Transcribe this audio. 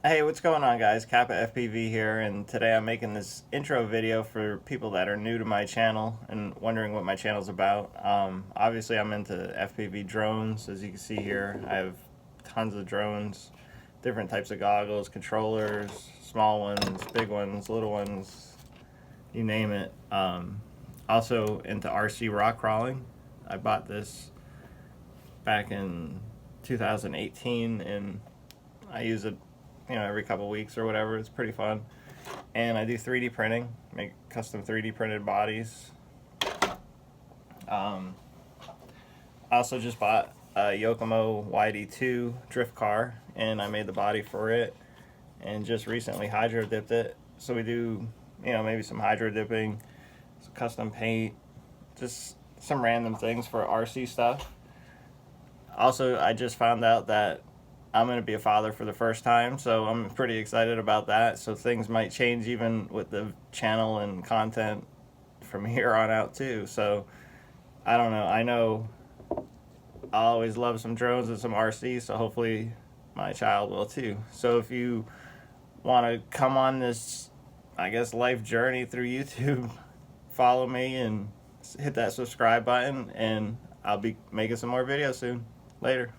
Hey, what's going on, guys? Cappafpv here, and today I'm making this intro video for people that are new to my channel and wondering what my channel's about. Obviously, I'm into FPV drones. As you can see here, I have tons of drones, different types of goggles, controllers, small ones, big ones, little ones, you name it. Also into RC rock crawling. I bought this back in 2018, and I use it every couple weeks or whatever. It's pretty fun. And I do 3D printing, make custom 3D printed bodies. I also just bought a Yokomo YD2 drift car, and I made the body for it and just recently hydro dipped it. So we do, maybe some hydro dipping, some custom paint, just some random things for RC stuff. Also, I just found out that I'm going to be a father for the first time, so I'm pretty excited about that. So things might change even with the channel and content from here on out too. So I don't know. I know I always love some drones and some RC, so hopefully my child will too. So if you want to come on this, I guess, life journey through YouTube, follow me and hit that subscribe button, and I'll be making some more videos soon. Later.